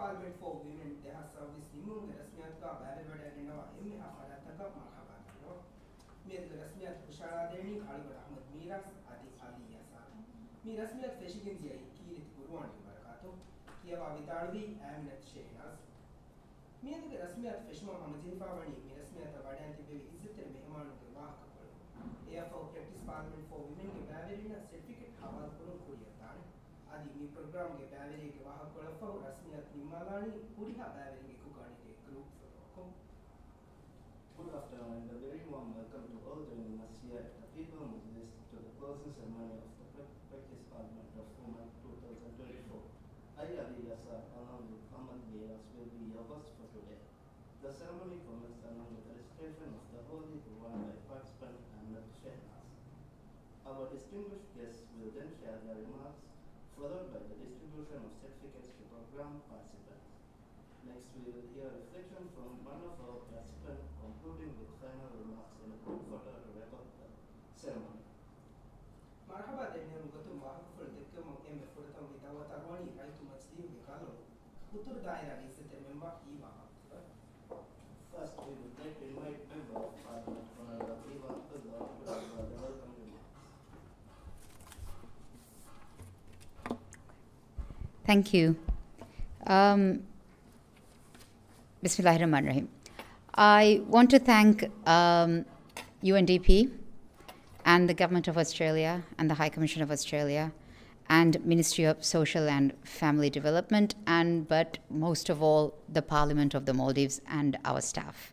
Parliament for Women they have service nimung rasmiyat ka bale bade agenda emme afadat ka marhaba no me rasmiyat kushara deni khali bad ahmad miras adi ali yasa me rasmiyat feshigin ziyai kirit gurwani barakato kiyawa vidalvi aminat shehnaz me rasmiyat feshma hamajinfa wani me rasmiyat wadan tibe izzeter mehmanu ke wahaka kolu AFO practice Parliament for Women ke baverina certificate hawal kulu kuriyatan adi mi program ke baveri ke wahaka kolu rasmiyat nimmalani kuriha baveri ke kugani ke group ko. Good afternoon and a very warm welcome to all joining us here at the People Majlis to the closing ceremony of the Practice Parliament of Women 2024. I, Ali Yasar, along with Ahmad Miras, will be your host for today. The ceremony commenced along with the recitation of the Holy Quran by participant Ahmed Shehnaz. Our distinguished guests will then share their remarks, followed by the distribution of certificates to program participants. Next, we will hear a reflection from one of our participants, concluding with final remarks in a group photo to wrap up the ceremony. Marhaba dene mugatum wahakul dekkum emme furatam vidawa tarwani raitu majlis ke kalo utur daira izzeter member Eva. First, we would like to invite Member of Parliament Honorable Eva Abdullah to deliver the welcome remarks. Thank you. Bismillahirrahmanirrahim. I want to thank UNDP and the Government of Australia and the High Commission of Australia and Ministry of Social and Family Development but most of all the Parliament of the Maldives and our staff.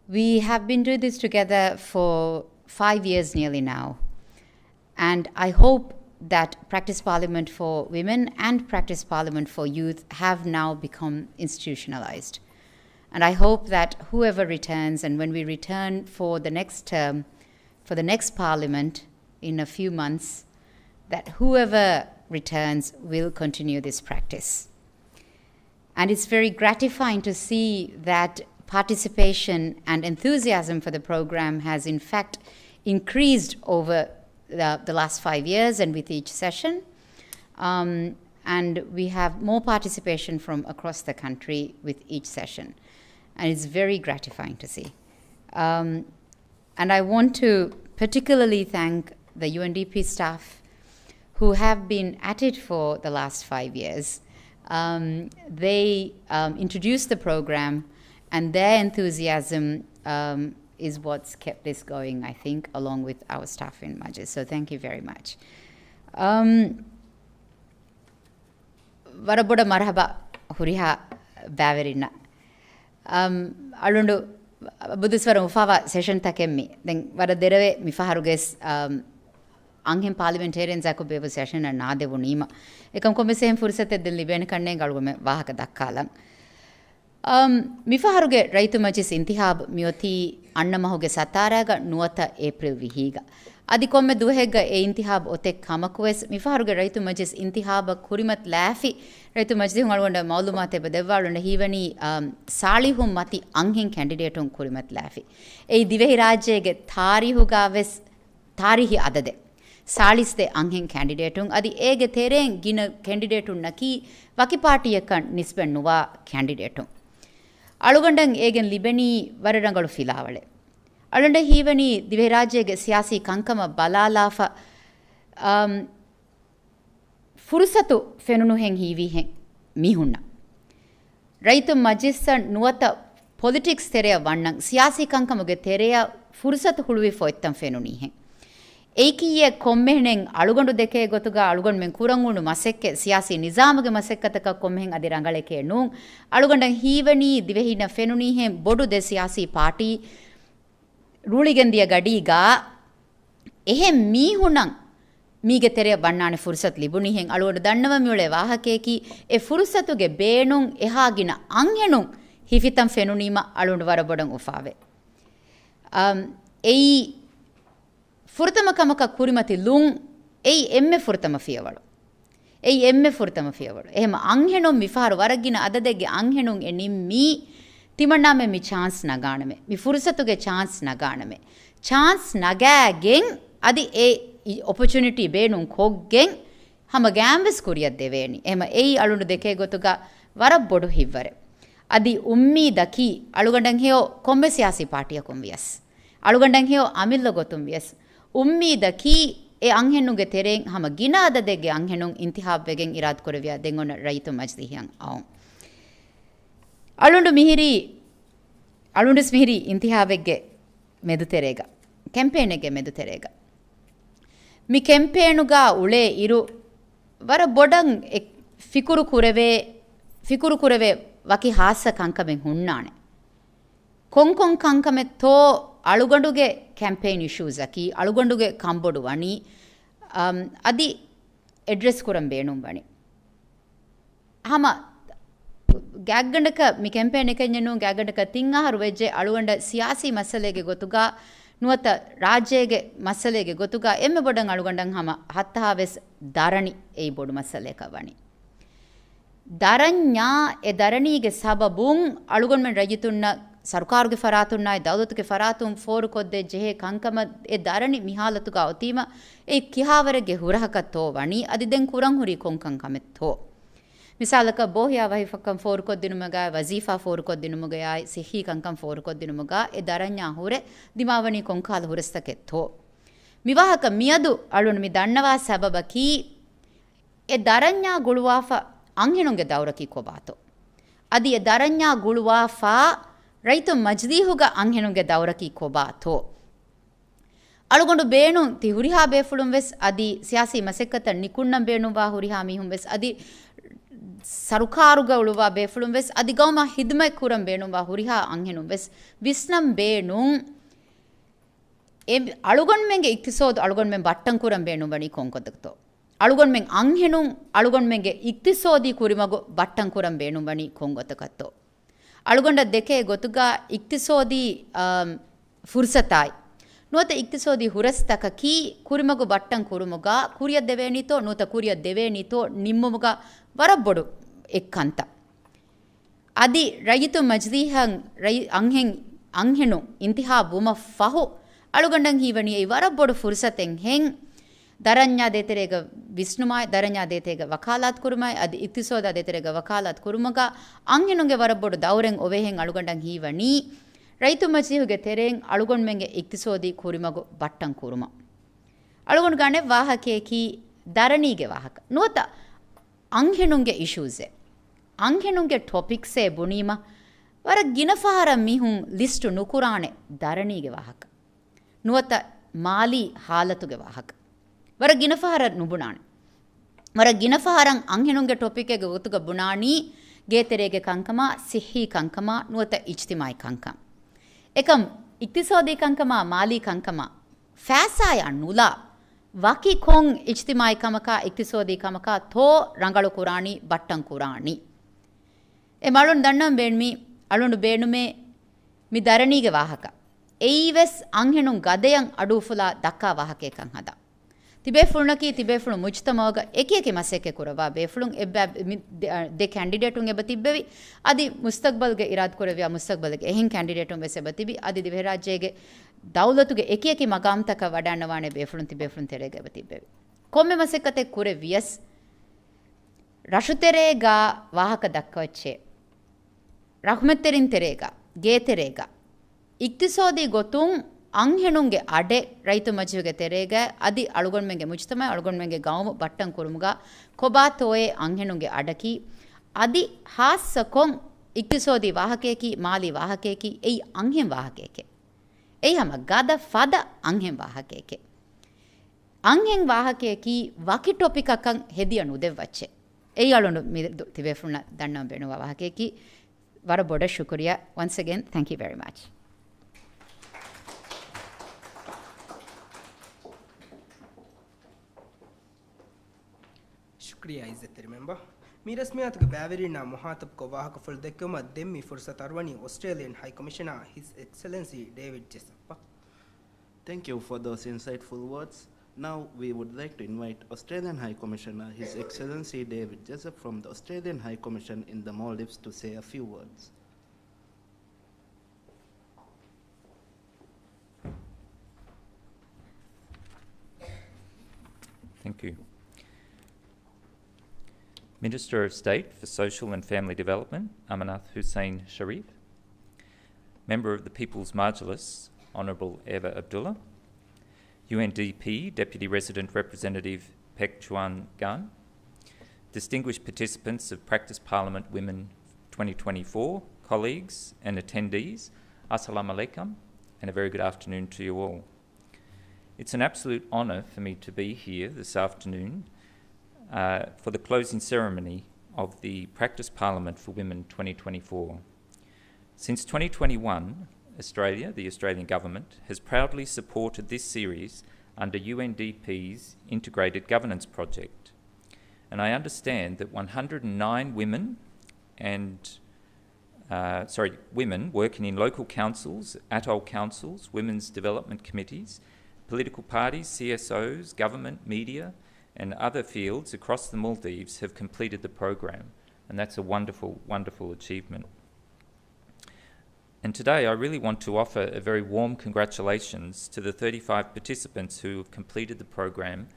We have been doing this together for 5 years nearly now, and I hope that Practice Parliament for Women and Practice Parliament for Youth have now become institutionalized. And I hope that whoever returns, and when we return for the next term, for the next Parliament in a few months, that whoever returns will continue this practice. And it's very gratifying to see that participation and enthusiasm for the program has in fact increased over the last 5 years and with each session. And we have more participation from across the country with each session. And it's very gratifying to see. And I want to particularly thank the UNDP staff who have been at it for the last 5 years. They introduced the program, and their enthusiasm is what's kept this going, I think, along with our staff in Majlis. So thank you very much. Varaboda marhaba huriha baverina. Alundu Buduswara Mufawa session takemmi. Then vara derave mifaharuges anghen parliamentarians ako beva session and na devu nima. Ekam komme same fursate del libene kanne galume wahaka dakkalang. Mifaharuge raitu majlis intihab mioti annamahuge sataraga nuata April vihiga. Adi komme duhegga e intihab otek kamakuwes mifaharuge raitu majlis intihaba kurimat lafi raitu majlis hungalwanda maulumate bedevvalunda hivani salihum mati anghen candidate un kurimat lafi. Ei divehi rajyege tarihuga ves tarihi adade. Saliste anghen candidate un adi ege tereng gina candidate un naki waki party ekan nisben nuwa candidate un. Alugandang egen libeni wararangalu filawale. Alunda hivani diverajyege siyasi kankama balalafa fursatu fenunu hen hivi hen mihunna. Raitu majissa nuwata politics tereya wannang siyasi kankamuge tereya fursatu huluwi foittam fenuni hen. Eikiye kommehnen alugondu deke gotuga alugon men kurangunu masekke siyasi nizamuge masekkataka kommehen adi rangaleke nun alugondan hivani divehina fenuni hen bodu de siyasi party ruligendiya gadiga ehem mihunan mige tere bannane fursat libuni hen alugondu dannama miule wahakeki e fursatuge beenun ehagina anhenun hifitam fenunima alugondu warabodan ufave ei Furtama kamaka kurimati lung ei emme furtama fiyawadu. Ei emme furtama fiyawadu. Ehema anghenum mifaharu waragina adadege anghenum enimmi timanname mi chance naganame. Mi fursatuge chance naganame. Chance nagagen adi e opportunity beenun koggen hama gambes kuriyad deveni ema ei alundu deke gotuga warab bodu hivvare adi ummi daki alugandan heo kombe siyasi partiya konvias alugandan heo amilla gotum vias ummi daki e anghenunge tereng hama ginada dege anghenun intihab wegen irad korevia dengona raitu majlihian aun alundu alundus mihiri intihawegge medu terega campaign ege medu terega mi campaignuga ule iru wara bodan fikuru kureve waki hasa kankamen hunnane konkon kankame to aluganduge campaign issues aki aluganduge kambodu wani adi address kuram beenum wani hama gaggandaka mi campaign ekennenu gaggandaka tingaharu vejje aluganda siyasi masalege gotuga nuwata rajyege masalege gotuga emme bodan alugandan hama hattaha ves darani ei bodu masaleka wani daranya e daranige sababun alugon men rajitunna sarkaruge faratunna e dawlatuge faratun foru kodde jehe kankama e darani mihalatuga otima e kihawarege hurahakatto wani adi den kuran huri konkan kametto misalaka bohya wahifakam foru koddinumaga wazifa foru koddinumaga ay sihi kankam foru koddinumaga e daranya hure dimawani konkala hurastaketto miwahaka miyadu alun mi dannawa sababaki e daranya guluwafa anghenunge dawraki kobato adi e daranya guluwafa ರೈತ ಮಜ್ದೀಹುಗ ಅಂಹೆನುಗೆ ದೌರಕಿ ಕೊಬಾತೋ ಅಳುಗೊಂಡು ಬೇಣು ತಿ ಹುರಿಹಾ ಬೇಫುಳುಂ ವೆಸ್ ಅದಿ ಸಿಯಾಸಿ ಮಸೆಕ್ಕತ ನಿಕುಣ್ಣಂ ಬೇಣುವಾ ಹುರಿಹಾ ಮೀಹುಂ ವೆಸ್ ಅದಿ ಸರುಕಾರುಗ ಉಳುವಾ ಬೇಫುಳುಂ ವೆಸ್ ಅದಿ ಗೌಮ ಹಿದ್ಮೆ ಕುರಂ ಬೇಣುವಾ ಹುರಿಹಾ ಅಂಹೆನುಂ ವೆಸ್ ವಿಸ್ನಂ ಬೇಣು ಅಳುಗೊಂಡು ಮೆಂಗೆ ಇಕ್ತಿಸೋದು ಅಳುಗೊಂಡು ಮೆಂ ಬಟ್ಟಂ ಕುರಂ ಬೇಣು ಬಣಿ ಕೊಂಕೊದಕ್ತೋ ಅಳುಗೊಂಡು ಮೆಂ ಅಂಹೆನುಂ ಅಳುಗೊಂಡು ಮೆಂಗೆ ಇಕ್ತಿಸೋದಿ ಕುರಿಮಗು ಬಟ್ಟಂ ಕುರಂ ಬೇಣು ಬಣಿ ಕೊಂಗೊತಕತ್ತೋ ಅಳುಗೊಂಡ ದೆಕೆ ಗೊತ್ತುಗ ಇಕ್ತಿಸೋದಿ ಫುರ್ಸತಾಯ್ ನೂತ ಇಕ್ತಿಸೋದಿ ಹುರಸ್ತಕ key ಕುರಿಮಗು ಬಟ್ಟಂ ಕುರುಮುಗ ಕುರಿಯ ದೆವೇನಿತೋ ನೂತ ಕುರಿಯ ದೆವೇನಿತೋ ನಿಮ್ಮುಗ ವರಬ್ಬೊಡು ಎಕ್ಕಂತ ಅದಿ ರೈತು ಮಜ್ದೀಹಂ ಅಂಹೆನು ಇಂತಿಹಾ ಬುಮ ಫಹು ಅಳುಗೊಂಡಂ ಹೀವಣಿ I ವರಬ್ಬೊಡು ಫುರ್ಸತೆಂ ಹೆಂ ದರಣ್ಯ ದೇತೆರೆಗ ವಿಷ್ಣುಮಾಯ್ ದರಣ್ಯ ದೇತೆಗ ವಕಾಲಾತ್ ಕುರುಮಾಯ್ ಅದು ಇಕ್ತಿಸೋದ ದೇತೆರೆಗ ವಕಾಲಾತ್ ಕುರುಮಗ ಅಂಗೆನುಗೆ ವರಬ್ಬೊಡು ದೌರೆಂ ಒವೆಹೆಂ ಅಳುಗೊಂಡಂ ಹೀವಣಿ ರೈತು ಮಜಿಹುಗೆ ತೆರೆಂ ಅಳುಗೊಂಡ್ ಮೆಂಗೆ ಇಕ್ತಿಸೋದಿ ಕುರಿಮಗು ಬಟ್ಟಂ ಕುರುಮ ಅಳುಗೊಂಡ್ ಗಣೆ ವಾಹಕೇಕಿ ದರಣಿಗೆ ವಾಹಕ ನೂತ ಅಂಗೆನುಗೆ ಇಶ್ಯೂಸೆ ಅಂಗೆನುಗೆ ಟಾಪಿಕ್ಸೆ ಬುಣೀಮ ವರ ಗಿನಫಾರ ಮಿಹುಂ ಲಿಸ್ಟು ನುಕುರಾಣೆ ದರಣಿಗೆ ವಾಹಕ ನೂತ ಮಾಲಿ ಹಾಲತುಗೆ ವಾಹಕ ವರ ಗಿನಫಹರ ನುಬುಣಾಣಿ ವರ ಗಿನಫಹರಂ ಅಂಹೆನುಂಗೆ ಟೊಪಿಕೆಗೆ ಗೊತ್ತುಗ ಬುಣಾಣಿ ಗೇತೆರೆಗೆ ಕಂಕಮ ಸಿಹಿ ಕಂಕಮ ನುವತ ಇಜ್ತಿಮಾಯಿ ಕಂಕಮ ಏಕಂ ಇಕ್ತಿಸೋದಿ ಕಂಕಮ ಮಾಲಿ ಕಂಕಮ ಫෑಸಾಯ ನುಲಾ ವಕಿ ಖೋಂ ಇಜ್ತಿಮಾಯಿ ಕಮಕ ಇಕ್ತಿಸೋದಿ ಕಮಕ ಥೋ ರಂಗಳು ಕುರಾಣಿ ಬಟ್ಟಂ ಕುರಾಣಿ ಎ ಮಳುಂಡು ದಣ್ಣಂ ಬೇಣ್ಮಿ ಅಳುಂಡು ಬೇಣುಮೆ ಮಿ ದರಣಿಗೆ ವಾಹಕ ಎಯಿವೆಸ್ ಅಂಹೆನುಂ ಗದೆಯಂ ಅಡೂಫುಲಾ ದಕ್ಕಾ ವಾಹಕೆ ಕಂ ಹದ ತಿಬೇಫುಳುನಕಿ ತಿಬೇಫುಳು ಮುಜ್ತಮೋಗ ಏಕಿಯಕಿ ಮಸೆಕೆ ಕುರವಾ ಬೇಫುಳುಂ ಎಬ್ಬ ದೆ ಕ್ಯಾಂಡಿಡೇಟುಂ ಎಬ್ಬ ತಿಬ್ಬೆವಿ ಅದಿ ಮುಸ್ತಕ್ಬಲ್ಗೆ ಇರಾದ್ ಕುರವ್ಯಾ ಮುಸ್ತಕ್ಬಲ್ಗೆ ಎಹಿಂ ಕ್ಯಾಂಡಿಡೇಟುಂ ವೆಸೆ ಬತಿಬಿ ಅದಿ ದಿವೆ ರಾಜ್ಯಗೆ ದೌಲತುಗೆ ಏಕಿಯಕಿ ಮಗಾಮ್ತಕ ವಡಾಣವಾಣೆ ಬೇಫುಳುಂ ತಿಬೇಫುಳುಂ ತೆರೆಗೆ ಎಬ್ಬ ತಿಬ್ಬೆವಿ ಕೊಮ್ಮೆ ಮಸೆಕತೆ ಕುರೆ ವಿಯಸ್ ರಶುತೆರೇಗ ವಾಹಕ ದಕ್ಕವಚ್ಚೆ ರಹ್ಮೆತ್ತೆರಿನ್ ತೆರೇಗ ಗೇ ತೆರೇಗ ಇಕ್ತಿಸೋದಿ ಗೊತ್ತುಂ ಅಂಹೆನುಂಗೆ ಅಡೆ ರೈತು ಮಜುಗೆ ತೆರೆಗೆ ಅದಿ ಅಳುಗೊಂಡ್ಮೆಂಗೆ ಮುಜ್ತಮ ಅಳುಗೊಂಡ್ಮೆಂಗೆ ಗಾವು ಬಟ್ಟಂ ಕುರುಮುಗ ಕೊಬಾ ತೋಯೆ ಅಂಹೆನುಂಗೆ ಅಡಕಿ ಅದಿ ಹಾಸ್ಸಕೊಂ ಇಕ್ತಿಸೋದಿ ವಾಹಕೇಕಿ ಮಾಲಿ ವಾಹಕೇಕಿ ಎಯ್ ಅಂಹೆಂ ವಾಹಕೇಕೆ ಎಯ್ ಹಮ ಗದ ಫದ ಅಂಹೆಂ ವಾಹಕೇಕೆ ಅಂಹೆಂ ವಾಹಕೇಕಿ ವಕಿ ಟೊಪಿಕಕಂ ಹೆದಿಯ ನುದೆವ್ವಚ್ಚೆ ಎಯ್ ಅಳುಂಡು ತಿವೆಫುಣ ದಣ್ಣಂ ಬೆಣುವ ವಾಹಕೇಕಿ ವರ ಬೊಡ ಶುಕ್ರಿಯಾ once again thank you very much शुक्रिया इज्जत मेंबर मी रस्मियात के बैवरीना मुहातब को वाहक फुल देकम देमी फुर्सत अरवनी Australian high commissioner his excellency David जेसप्पा. Thank you for those insightful words. Now we would like to invite Australian High Commissioner His Excellency David Jessup from the Australian High Commission in the Maldives to say a few words. Thank you. Minister of State for Social and Family Development, Amanath Hussein Sharif, Member of the People's Majlis, Honourable Eva Abdullah, UNDP Deputy Resident Representative Pek Chuan Gan, distinguished participants of Practice Parliament Women 2024, colleagues and attendees, Assalamu alaikum, and a very good afternoon to you all. It's an absolute honour for me to be here this afternoon for the closing ceremony of the Practice Parliament for Women 2024. Since 2021, Australia, the Australian Government, has proudly supported this series under UNDP's Integrated Governance Project. And I understand that 109 women women working in local councils, atoll councils, women's development committees, political parties, CSOs, government, media, and other fields across the Maldives have completed the program, and that's a wonderful, wonderful achievement. And today I really want to offer a very warm congratulations to the 35 participants who have completed the program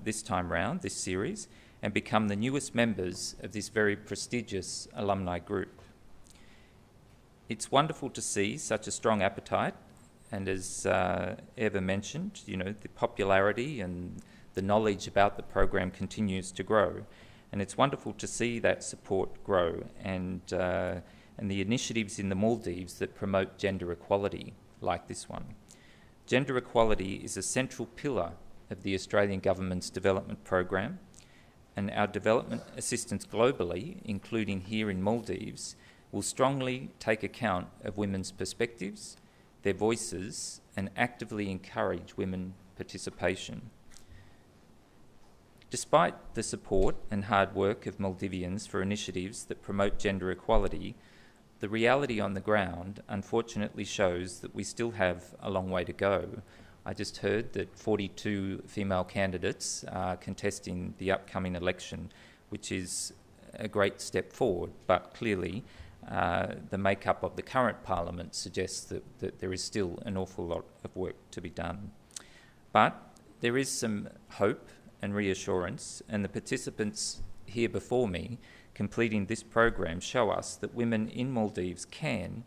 this time round, this series, and become the newest members of this very prestigious alumni group. It's wonderful to see such a strong appetite, and as Eva mentioned, you know, the popularity and the knowledge about the program continues to grow, and it's wonderful to see that support grow and the initiatives in the Maldives that promote gender equality, like this one. Gender equality is a central pillar of the Australian Government's development program, and our development assistance globally, including here in Maldives, will strongly take account of women's perspectives, their voices, and actively encourage women participation. Despite the support and hard work of Maldivians for initiatives that promote gender equality, the reality on the ground unfortunately shows that we still have a long way to go. I just heard that 42 female candidates are contesting the upcoming election, which is a great step forward, but clearly the makeup of the current parliament suggests that there is still an awful lot of work to be done. But there is some hope and reassurance, and the participants here before me completing this program show us that women in Maldives can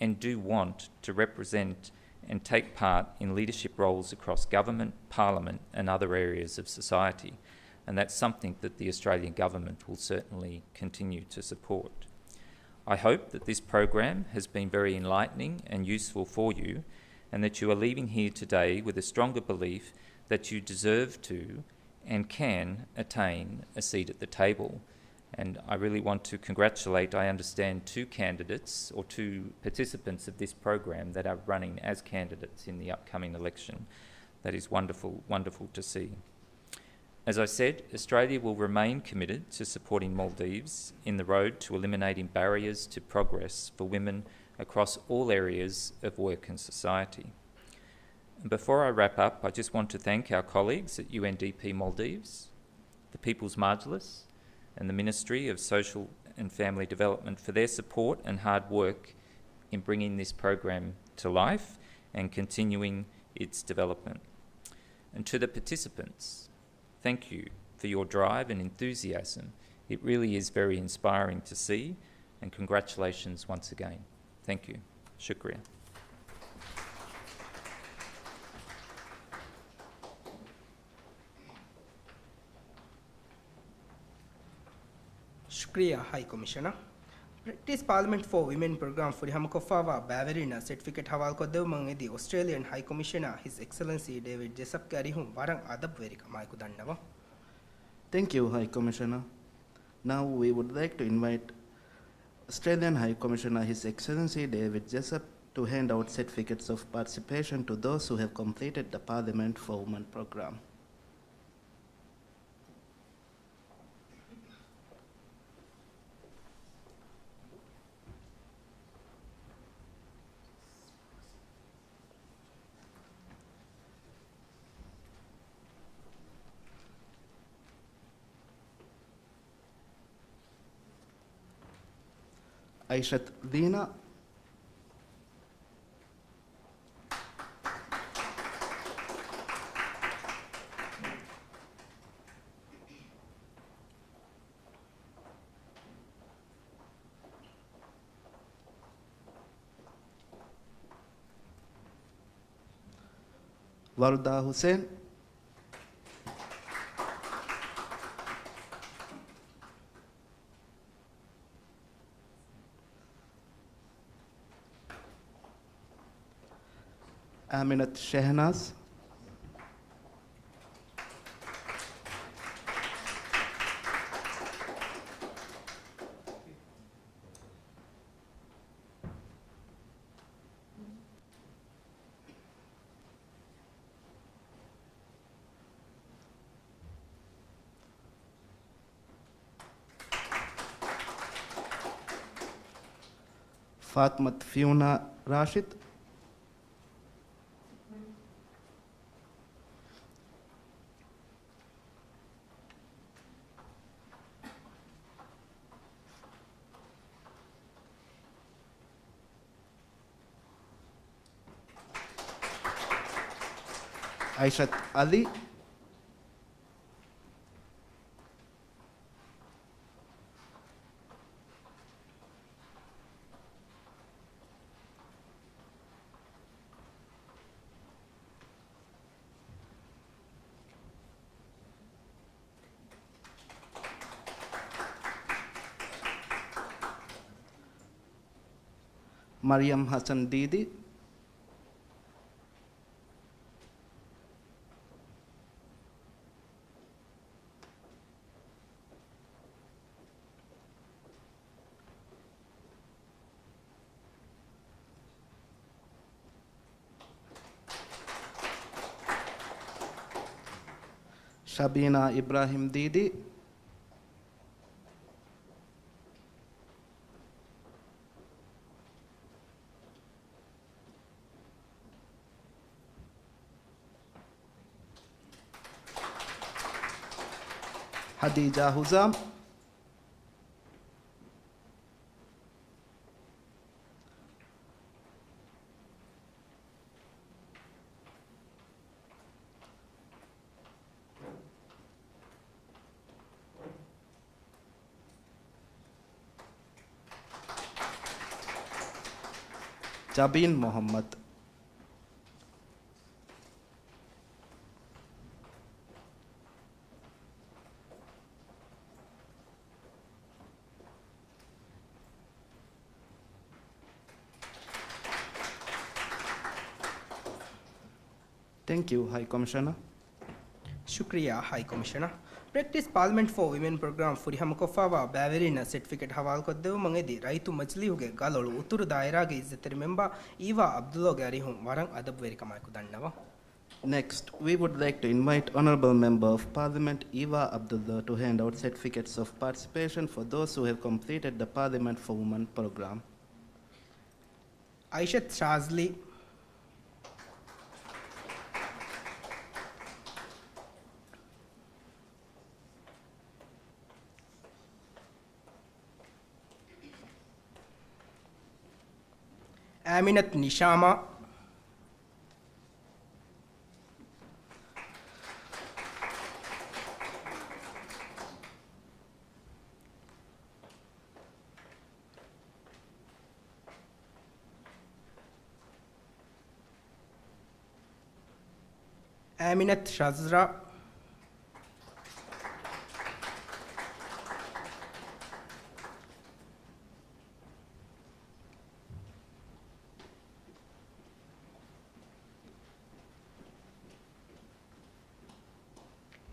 and do want to represent and take part in leadership roles across government, parliament and other areas of society. And that's something that the Australian Government will certainly continue to support. I hope that this program has been very enlightening and useful for you, and that you are leaving here today with a stronger belief that you deserve to and can attain a seat at the table. And I really want to congratulate, I understand, two candidates or two participants of this program that are running as candidates in the upcoming election. That is wonderful, wonderful to see. As I said, Australia will remain committed to supporting Maldives in the road to eliminating barriers to progress for women across all areas of work and society. And before I wrap up, I just want to thank our colleagues at UNDP Maldives, the People's Majlis, and the Ministry of Social and Family Development for their support and hard work in bringing this program to life and continuing its development. And to the participants, thank you for your drive and enthusiasm. It really is very inspiring to see, and congratulations once again. Thank you. Shukriya. Shukriya, High Commissioner. Practice Parliament for Women program for Hamakofawa Baverina certificate Hawal Kodevang the Australian High Commissioner, His Excellency David Jessup Karihum Varang Adab Verika Maikudandava. Thank you, High Commissioner. Now we would like to invite Australian High Commissioner, His Excellency David Jessup, to hand out certificates of participation to those who have completed the Parliament for Women program. Aishat Dina. Warda Hussein, Aminat Shehnaz, Fatmat Fiona Rashid, Aishat Ali, Mariam Hassan Didi, Shabina Ibrahim Didi, Hadija Huzam, Jabin Muhammad, Thank you, High Commissioner. Shukriya, High Commissioner. Practice Parliament for Women program Furi Hamakofawa Baverina certificate Haval Kodev Mangedi Raitu Majliuge Galolu Uturu Dairage is the member Eva Abdullah Garihum Warang Adab Verikamakudanava. Next, we would like to invite Honorable Member of Parliament Eva Abdullah to hand out certificates of participation for those who have completed the Parliament for Women program. Aishat Shazli, Aminat Nishama, Aminat Shazra,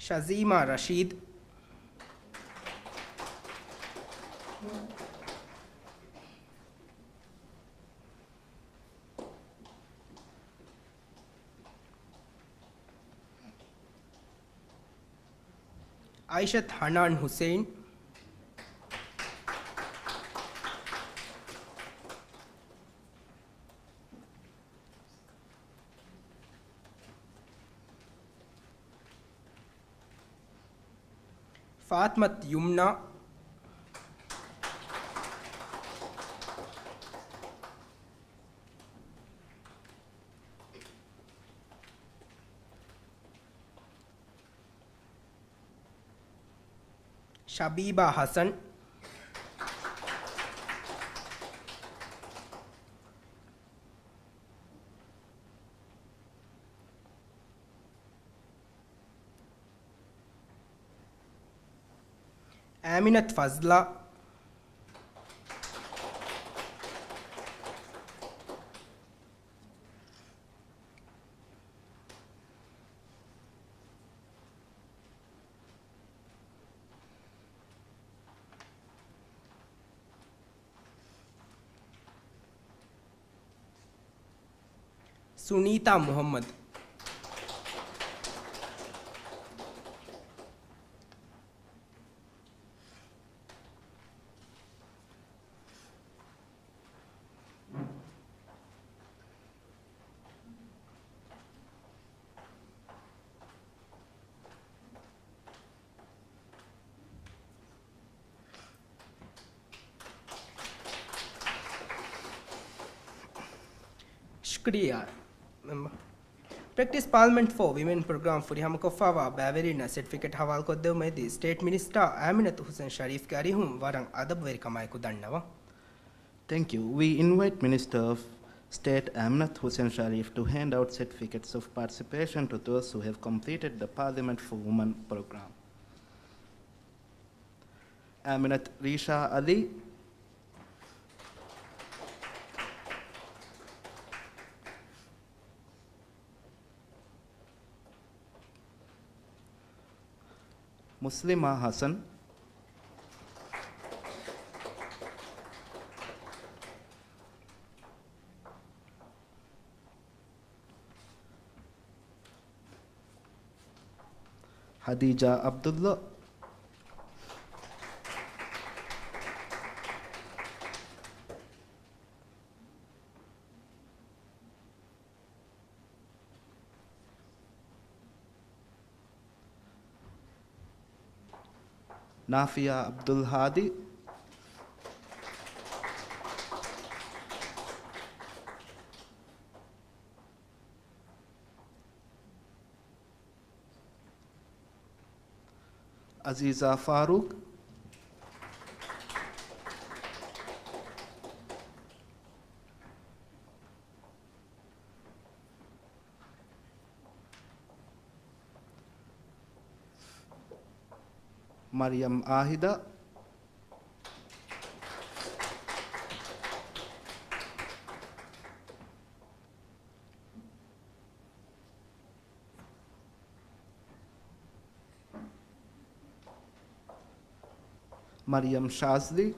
Shazima Rashid, Aishat Hanan Hussein, Fatmat Yumna, Shabiba Hassan, Aminat Fazla, Sunita Muhammad, Shukriya. Practice Parliament for Women program for Hamkofawa Baverina certificate Haval Kodemedi State Minister Aminat Hussain Sharif Karihum Warang Adab Verikamai Kudanava. Thank you. We invite Minister of State Aminat Hussain Sharif to hand out certificates of participation to those who have completed the Parliament for Women program. Aminat Risha Ali, Muslima Hassan, Hadija Abdullah, Nafia Abdul Hadi, Aziza Farooq, Mariam Ahida, Mariam Shazli,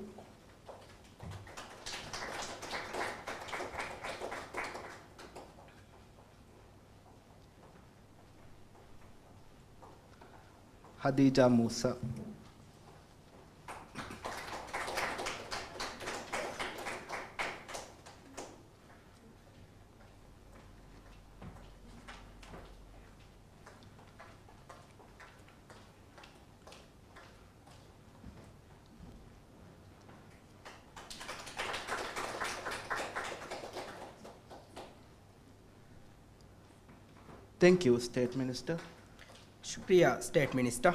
Hadija Musa. Thank you, State Minister. Shukriya, State Minister.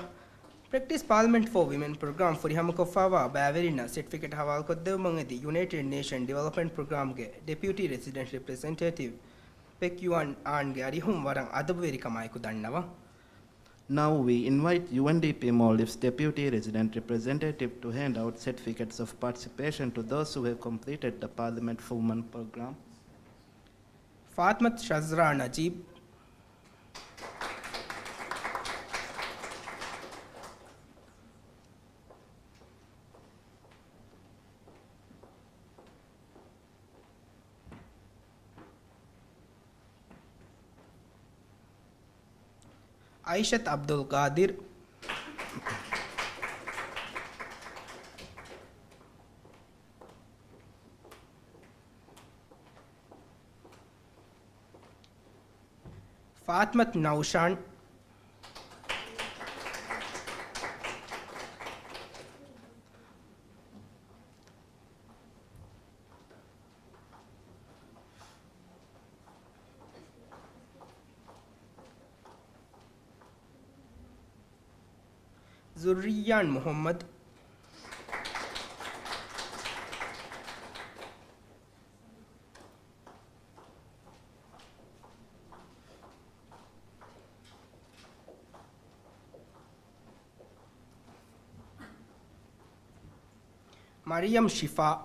Practice Parliament for Women program for Hamkofawa Baverina certificate Haval Kodemangedi United Nations Development Program ge Deputy Resident Representative Pekyuan An Garihum Warang Adab Verikamai Kudanava. Now we invite UNDP Maldives Deputy Resident Representative to hand out certificates of participation to those who have completed the Parliament for Women program. Fatmat Shazra Najib, Aishat Abdul Qadir, Fatmat Naushan, Zurriyan Muhammad, Mariam Shifa.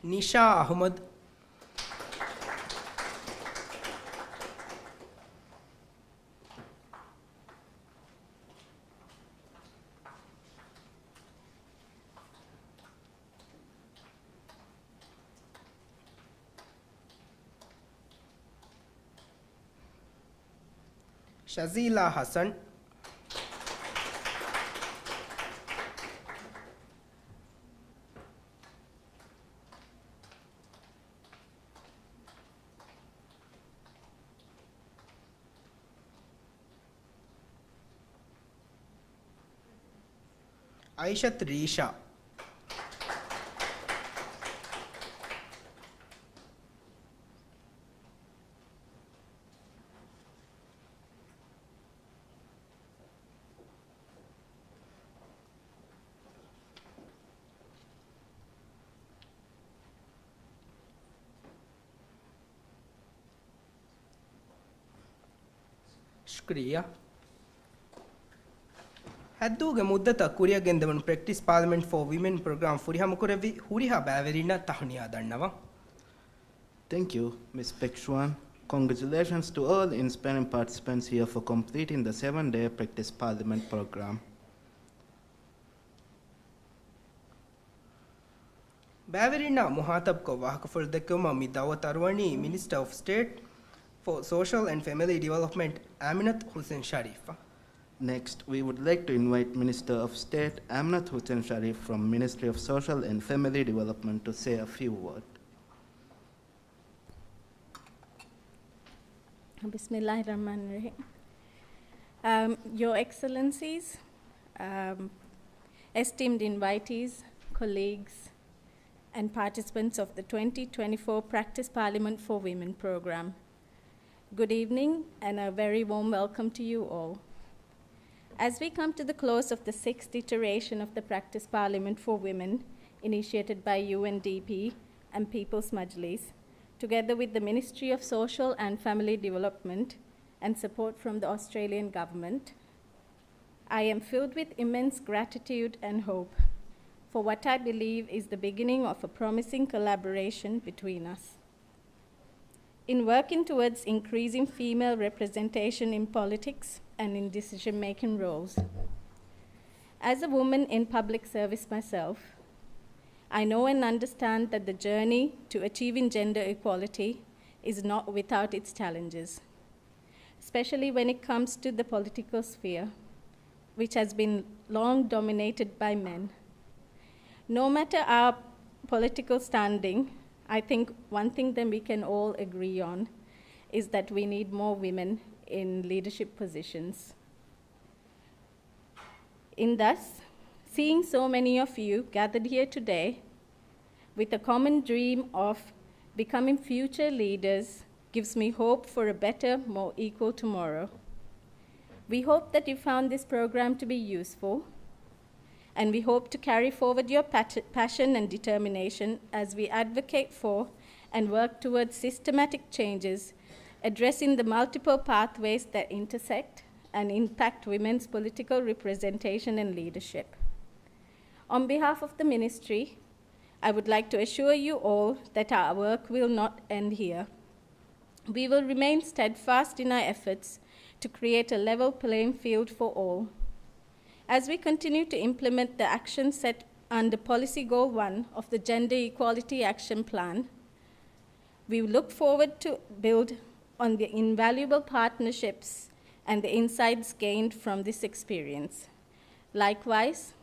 Nisha Ahmad. Shazila Hassan. Aishat Risha. Shukriya. Hadduge muddata kuriya gendavanu practice parliament for women program furiha mukurevi huriha baverina tahuniya dannawa. Thank you, Ms. Pekshwan. Congratulations to all inspiring participants here for completing the 7-day practice parliament program. Baverina muhatab ko wahakaful dekuma mi dawat arwani Minister of State for Social and Family Development Aminat Hussain Sharif. Next, we would like to invite Minister of State Aminat Hussain Sharif from Ministry of Social and Family Development to say a few words. Bismillahirrahmanirrahim. Your Excellencies, esteemed invitees, colleagues, and participants of the 2024 Practice Parliament for Women program. Good evening and a very warm welcome to you all. As we come to the close of the 6th iteration of the Practice Parliament for Women, initiated by UNDP and People's Majlis, together with the Ministry of Social and Family Development and support from the Australian government, I am filled with immense gratitude and hope for what I believe is the beginning of a promising collaboration between us. In working towards increasing female representation in politics and in decision-making roles. As a woman in public service myself, I know and understand that the journey to achieving gender equality is not without its challenges, especially when it comes to the political sphere, which has been long dominated by men. No matter our political standing, I think one thing that we can all agree on is that we need more women in leadership positions. In thus, seeing so many of you gathered here today with a common dream of becoming future leaders gives me hope for a better, more equal tomorrow. We hope that you found this program to be useful, and we hope to carry forward your passion and determination as we advocate for and work towards systematic changes, addressing the multiple pathways that intersect and impact women's political representation and leadership. On behalf of the Ministry, I would like to assure you all that our work will not end here. We will remain steadfast in our efforts to create a level playing field for all. As we continue to implement the actions set under Policy Goal 1 of the Gender Equality Action Plan, we look forward to build on the invaluable partnerships and the insights gained from this experience. Likewise,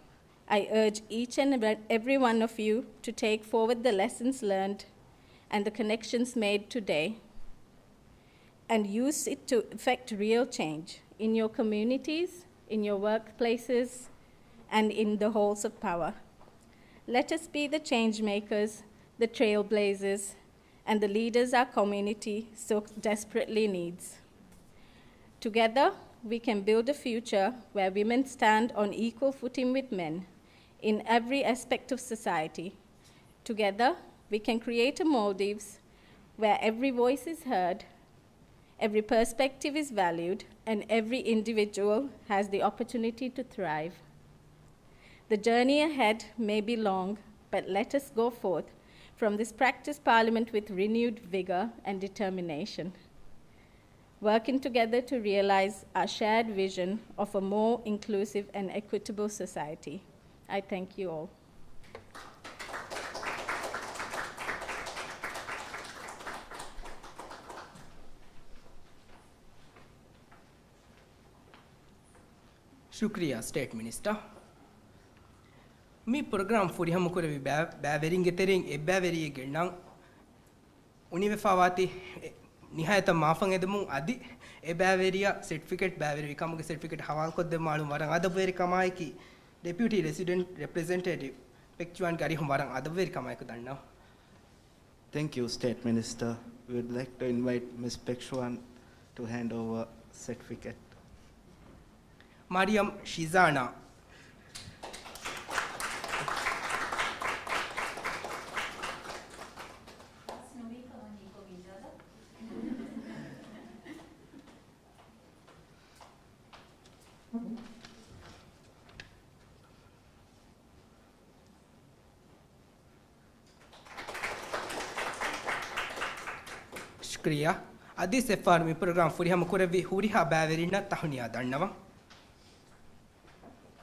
I urge each and every one of you to take forward the lessons learned and the connections made today and use it to effect real change in your communities, in your workplaces, and in the halls of power. Let us be the change makers, the trailblazers, and the leaders our community so desperately needs. Together, we can build a future where women stand on equal footing with men in every aspect of society, Together, we can create a Maldives where every voice is heard, every perspective is valued, and every individual has the opportunity to thrive. The journey ahead may be long, but let us go forth from this practice parliament with renewed vigor and determination, working together to realize our shared vision of a more inclusive and equitable society. I thank you all. Shukriya, State Minister. Me program for him could be bavering getting a bavery genang Univefawati Nihata Mafang edamu Adi a baveria certificate bavery come certificate Havanko de Malum Varang other very Kamaiki Deputy Resident Representative Pekchuan Gari Humarang other very Kamaikudan now. Thank you, State Minister. We would like to invite Ms. Pekchuan to hand over certificate. Mariam Shizana. Shukriya. Adi sefar mi program for him could be Huriha Baverina Tahnia Danava.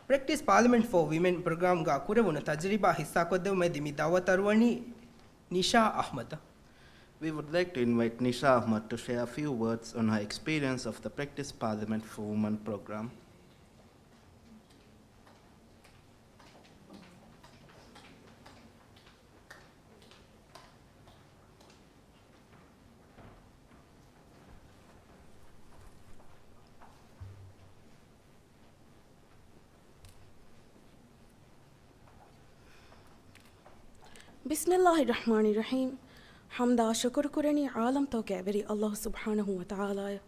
Practice Parliament for Women program ga kurevuna tajriba hissa koddevu me dimi dawataruwani Nisha Ahmad. We would like to invite Nisha Ahmad to share a few words on her experience of the Practice Parliament for Women program. Bismillahirrahmanirrahim. Hamda shukur kurani alam to keveri Allah subhanahu wa ta'ala.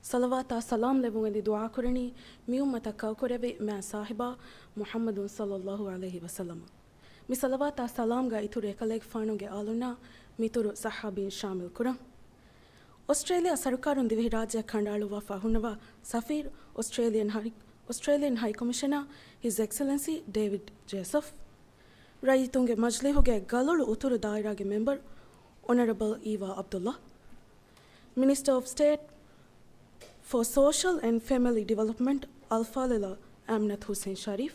Salawata salam levungi dua kurani mi ummata ka kurebe ma sahiba Muhammadun sallallahu alaihi wasallam. Mi salawata salam ga iture kaleg fanuge aluna mituru sahabin shamil kuram. Australia Sarukarun Divi Rajya Kandaluwa Fahunava Safir Australian High Commissioner His Excellency David Joseph. Rayitunge Majlihuge Galulu Uturu Dairage member Honorable Eva Abdullah, Minister of State for Social and Family Development Alfalila Amnat Hussain Sharif,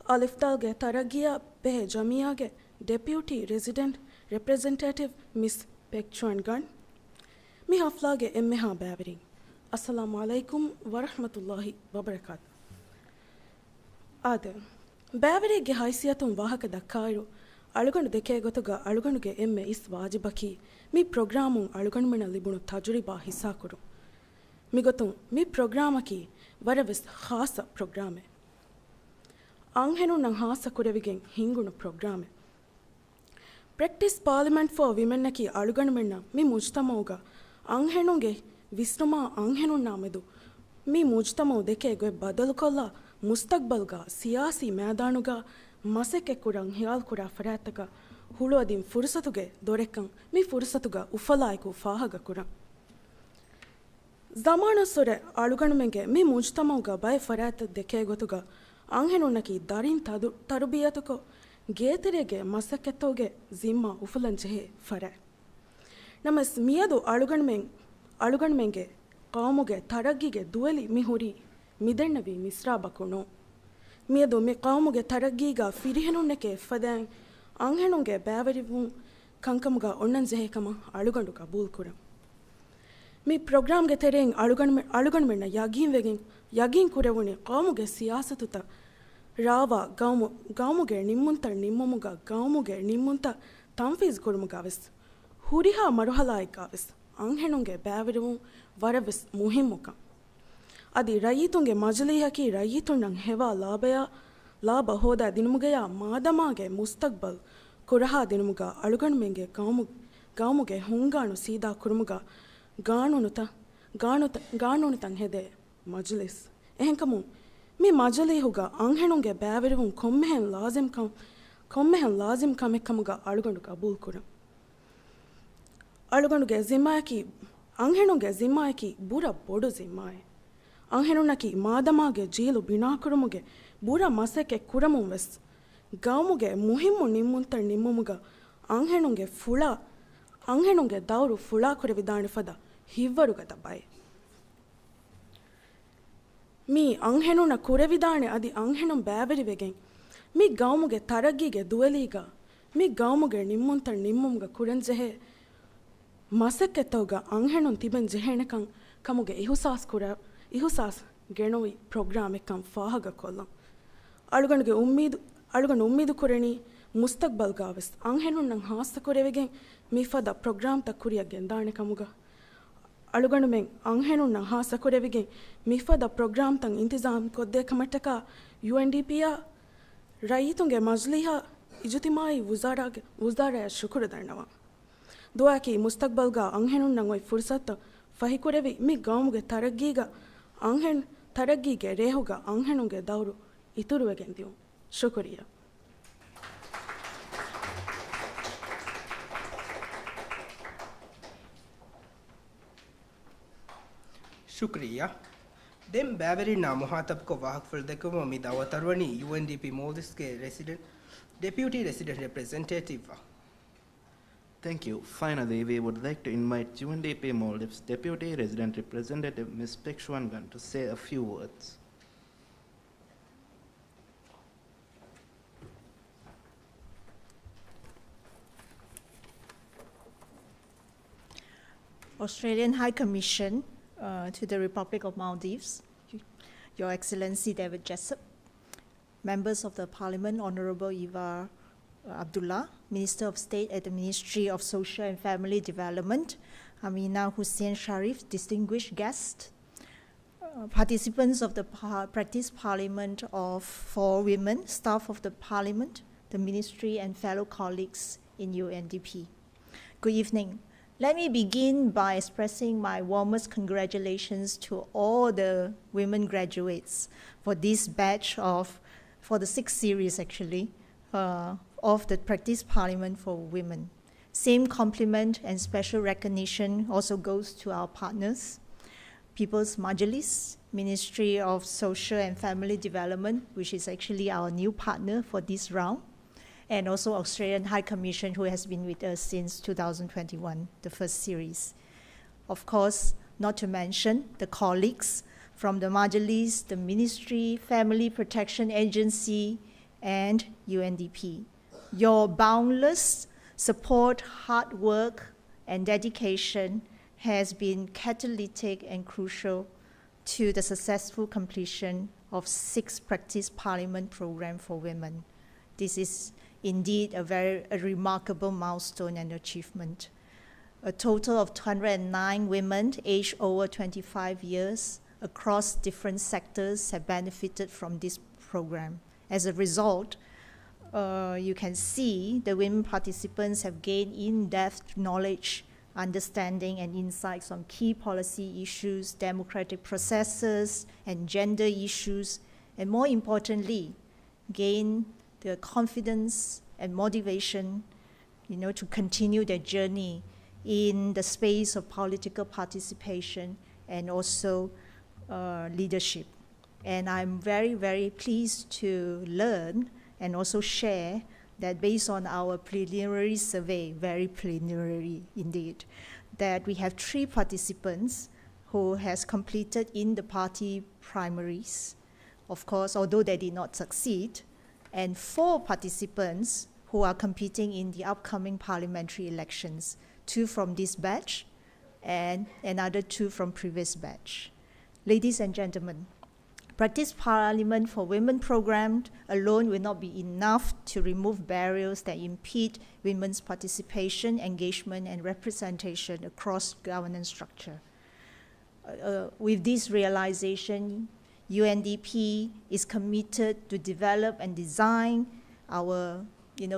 Alifdalge Taragia Behe Jamiage Deputy Resident Representative Miss Pekchuan Gan, Mi Haflage Emmeha Bavering. Assalamu alaikum wa rahmatullahi wa barakatuh. Ade Bavರಿಗೆ ಹಾಯ್ಸಿಯತುಂ ವಾಹಕ ದಕ್ಕಾಯಿರು ಅಳುಗಣು ದೆಕೆ ಗೊತುಗ ಅಳುಗಣುಗೆ ಎಮ್ಮೆ is ವಾಜಿಬಕಿ me programme ಅಳುಗಣುಮೆನ ಲಿಬುಣು ತಜುರಿಬಾ ಹಿಸ್ಸಾಕುಡು ಮಿಗೊತುಂ ಮಿ ಪ್ರೋಗ್ರಾಮಕಿ ವರವಿಸ್ ಖಾಸ ಪ್ರೋಗ್ರಾಮೆ ಅಂಹೆನು ನಂ ಹಾಸ ಕುರೆವಿಗೆಂ ಹಿಂಗುಣು ಪ್ರೋಗ್ರಾಮೆ practice parliament for women ನಕಿ ಅಳುಗಣುಮೆನ್ನ ಮಿ ಮುಜ್ತಮೌಗ ಅಂಹೆನುಗೆ ವಿಸ್ನುಮಾ ಅಂಹೆನು ನಾಮೆದು ಮಿ ಮುಜ್ತಮೌ ದೆಕೆ ಗೊೆ ಬದಲು ಕೊಲ್ಲ ಮುಸ್ತಕ್ಬಲ್ಗಾ ಸಿಯಾಸಿ ಮೇದಾನುಗ ಮಸೆಕೆ ಕುಡಂ ಹಿಯಾಲ್ ಕುಡ ಫರಾತಕ ಹುಳುವದಿಂ ಫುರ್ಸತುಗೆ ದೊರೆಕಂ ಮಿ ಫುರ್ಸತುಗ ಉಫಲಾಯ್ಕು ಫಾಹಗ ಕುಡಂ ಜಮಾನ ಸೊರೆ ಅಳುಗಣುಮೆಂಗೆ ಮಿ ಮುಜ್ತಮೌಗ by ಫರಾತ ದೆಕೆ ಗೊತುಗ ಅಂಹೆನುನ್ನಕಿ ದರಿನ್ ತರುಬಿಯತುಕೊ ಗೇತೆರೆಗೆ ಮಸಕೆತ್ತೋಗೆ ಜಿಮ್ಮಾ ಉಫಲಂಚೆಹೆ ಫರೆ ನಮಸ್ ಮಿಯದು ಅಳುಗಣುಮೆಂಗೆ ಕಾಮುಗೆ ತರಗ್ಗಿಗೆ ದುವಲಿ ಮಿಹುರಿ ಮಿದೆಣ್ಣವಿ ಮಿಸ್ರಾಬಕುಣು ಮಿಯದು ಮಿ ಕಾಮುಗೆ ತರಗ್ಗೀಗ ಫಿರಿಹೆನುಣ್ಣೆಕೆ ಫದ್ಯಾಂ ಅಂಹೆಣುಂಗೆ ಬ್ಯಾವರಿವು ಕಂಕಮುಗ ಒಣ್ಣಂಜೆಹೆಕಮ ಅಳುಗಂಡು ಕಬೂಲ್ ಕುರಂ ಮಿ ಪ್ರೋಗ್ರಾಮ್ಗೆ ತೆರೆಂ ಅಳುಗಣ್ಮೆಣ್ಣ ಯಗೀನ್ ಕುರೆವುಣಿ ಕಾಮುಗೆ ಸಿಯಾಸತುತ ರಾವ ಗೌಮುಗೆ ನಿಮ್ಮುಂತ ಗೌಮುಗೆ ನಿಮ್ಮುಂತ ತಂಫೀಸ್ ಕೊಡುಮುಗಾವೆಸ್ ಹುರಿಹಾ ಮರುಹಲಾಯಿಕಾವೆಸ್ ಅಂಹೆಣುಂಗೆ ಬ್ಯಾವರಿವು ವರವೆಸ್ ಮುಹಿಮ್ಮುಕ ಅದಿ ರೈತುಂಗೆ ಮಜಲಿಹಕಿ ರೈತುಣ್ಣಂ ಹೆವಾ ಲಾಭ ಹೋದ ದಿನುಮುಗೆಯ ಮಾದಮಾಗೆ ಮುಸ್ತಕ್ಬಲ್ ಕುರಹಾ ದಿನುಮುಗ ಅಳುಗಣ್ಮೆಂಗೆ ಗೌಮುಗೆ ಹುಂಗಾಣು ಸೀದಾ ಕುರುಮುಗ ಗಾಣುನು ಹೆದೆ ಮಜಲಿಸ್ ಎಹೆಂಕಮು ಮಿ ಮಜಲಿಹುಗ ಅಂಹೆಣುಂಗೆ ಬ್ಯಾವೆರುವುಂ ಕೊಮ್ಮೆಹೆನ್ ಲಾಜಿಮ್ ಕೊಮ್ಮೆಹನ್ ಲಾಜಿಮ್ ಕಮೆಕ್ಕಮುಗ ಅಳುಗಂಡು ಕಬೂಲ್ ಕುರ ಅಳುಗಂಡುಗೆ ಜಿಮ್ಮಾಯಕಿ ಅಂಹೆಣುಗೆ ಜಿಮ್ಮಾಯಕಿ ಬುರ ಬೊಡು ಜಿಮ್ಮಾಯೆ ಅಂಹೆಣುನಕಿ ಮಾದಮಾಗೆ ಜೀಲು ಬಿನಾಕುರುಮುಗೆ ಬುರ ಮಸೆಕೆ ಕುರಮುಂ ವೆಸ್ ಗೌಮುಗೆ ಮುಹಿಮ್ಮು ನಿಮ್ಮುಂತ ನಿಮ್ಮುಮುಗ ಅಂಹೆಣುಗೆ ದೌರು ಫುಳಾ ಕುರೆ ವಿದಾಣಿ ಫದ ಹಿವ್ವರುಗ ದಬಾಯೆ ಮೀ ಅಂಹೆಣುನ ಕುರೆವಿದಾಣೆ ಅದಿ ಅಂಹೆಣುಂ ಬ್ಯಾವೆರಿವೆಗೆಂ ಮೀ ಗೌಮುಗೆ ತರಗ್ಗಿಗೆ ದುವಲೀಗ ಮೀ ಗೌಮುಗೆ ನಿಮ್ಮುಂತ ನಿಮ್ಮುಮ್ಗ ಕುರೆಂಜೆಹೆ ಮಸಕ್ಕೆತ್ತವಗ ಅಂಹೆಣುಂ ತಿಬೆನ್ ಜೆಹೆಣಕಂ ಕಮುಗೆ ಇಹುಸಾಸ್ ಗೆಣೋಯಿ ಪ್ರೋಗ್ರಾಮ್ ಎಕ್ಕಂ ಫಾಹಗ ಕೊಲ್ಲಂ ಅಳುಗಂಡುಗೆ ಉಮ್ಮೀದು ಕುರೆಣಿ ಮುಸ್ತಕ್ಬಲ್ ಗಾವೆಸ್ ಅಂಹೆಣುಂ ನಂ ಹಾಸ್ತ ಕುರೆವೆಗೆಂ ಮೀ ಫದ ಪ್ರೋಗ್ರಾಮ್ ತ ಕುರಿಯ ಗೆಂದಾಣೆ ಕಮುಗ ಅಳುಗಂಡು ಮೆಂ ಅಂಹೆಣುಂ ನಂ ಹಾಸ್ತ ಕುರೆವೆಗೆಂ ಮೀ ಫದ ಪ್ರೋಗ್ರಾಮ್ ತಂ ಇಂತಿಜಾಮ್ ಕೊದ್ದೆ ಕಮಟ್ಟಕ UNDPಯ ರೈತುಂಗೆ ಮಜ್ಲಿಹಾ ಇಜುತಿಮಾಯಿ ವುಜಾರಾಯ ಶುಕುರ ದಣ್ಣವ ದುವಾಕಿ ಮುಸ್ತಕ್ಬಲ್ಗ ಅಂಹೆಣುಂ ನಂ ಒಯ್ ಫುರ್ಸತ್ ಫಹಿಕುರೆವಿ ಮಿ ಗೌಮುಗೆ ತರಗ್ಗಿಗೆ ರೇಹುಗ ಅಂಹೆಣುಂಗೆ ದೌರು ಇತುರುವೆಗೆಂದಿಯು ಶುಕುರಿಯ शुक्रिया देम बैवरी ना मुहातब को वाहक फुलदको ममी दावतरवनी UNDP मोल्डिस के resident deputy resident representative. Thank you. Finally, we would like to invite UNDP Maldives Deputy Resident Representative Ms. Pekshwangan to say a few words. Australian High Commission to the Republic of Maldives, Your Excellency David Jessup, members of the Parliament, Honorable Eva Abdullah, Minister of State at the Ministry of Social and Family Development, Amina Hussein Sharif, distinguished guests, participants of the Practice Parliament for Women, staff of the Parliament, the Ministry, and fellow colleagues in UNDP. Good evening. Let me begin by expressing my warmest congratulations to all the women graduates for this batch for the 6th series actually, of the Practice Parliament for Women. Same compliment and special recognition also goes to our partners, People's Majlis, Ministry of Social and Family Development, which is actually our new partner for this round, and also Australian High Commission, who has been with us since 2021, the first series. Of course, not to mention the colleagues from the Majlis, the Ministry, Family Protection Agency, and UNDP. Your boundless support, hard work, and dedication has been catalytic and crucial to the successful completion of 6 Practice Parliament program for women. This is indeed a remarkable milestone and achievement. A total of 209 women aged over 25 years across different sectors have benefited from this program. As a result, you can see the women participants have gained in-depth knowledge, understanding, and insights on key policy issues, democratic processes, and gender issues, and more importantly, gain the confidence and motivation, to continue their journey in the space of political participation and also leadership. And I'm very, very pleased to learn and also share that based on our preliminary survey, very preliminary indeed, that we have 3 participants who has completed in the party primaries, of course, although they did not succeed, and 4 participants who are competing in the upcoming parliamentary elections, 2 from this batch and another 2 from previous batch. Ladies and gentlemen, Practice Parliament for Women program alone will not be enough to remove barriers that impede women's participation, engagement, and representation across governance structure. With this realization, UNDP is committed to develop and design our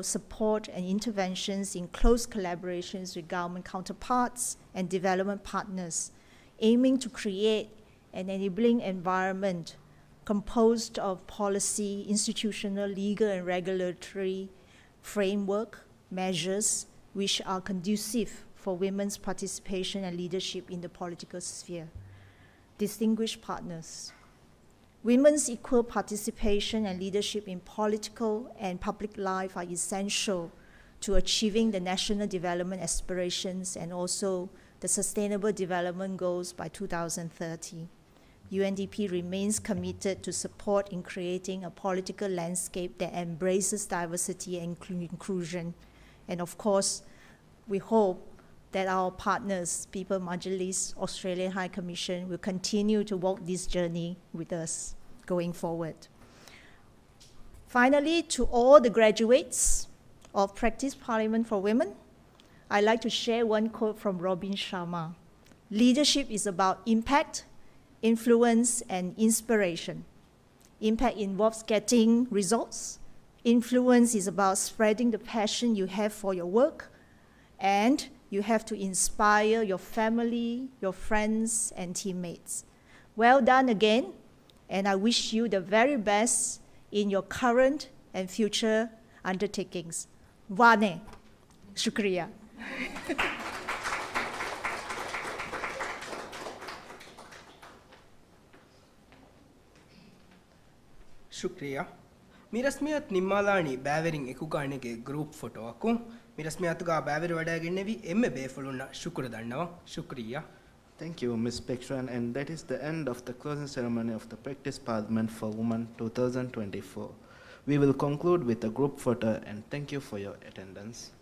support and interventions in close collaborations with government counterparts and development partners, aiming to create an enabling environment composed of policy, institutional, legal, and regulatory framework, measures which are conducive for women's participation and leadership in the political sphere. Distinguished partners, women's equal participation and leadership in political and public life are essential to achieving the national development aspirations and also the Sustainable Development Goals by 2030. UNDP remains committed to support in creating a political landscape that embraces diversity and inclusion. And of course, we hope that our partners, People Majlis, Australian High Commission, will continue to walk this journey with us going forward. Finally, to all the graduates of Practice Parliament for Women, I'd like to share one quote from Robin Sharma. Leadership is about impact, influence, and inspiration. Impact involves getting results. Influence is about spreading the passion you have for your work, and you have to inspire your family, your friends, and teammates. Well done again, and I wish you the very best in your current and future undertakings. Vane. Shukriya. Shukriya. Mirasmiyat Nimmalani Bavering Ekuganege group photo aku. Mirasmiyatuga Baver Vadaginevi Emme Befuluna Shukradana. Shukriya. Thank you, Ms. Pekshran, and that is the end of the closing ceremony of the Practice Parliament for Women 2024. We will conclude with a group photo, and thank you for your attendance.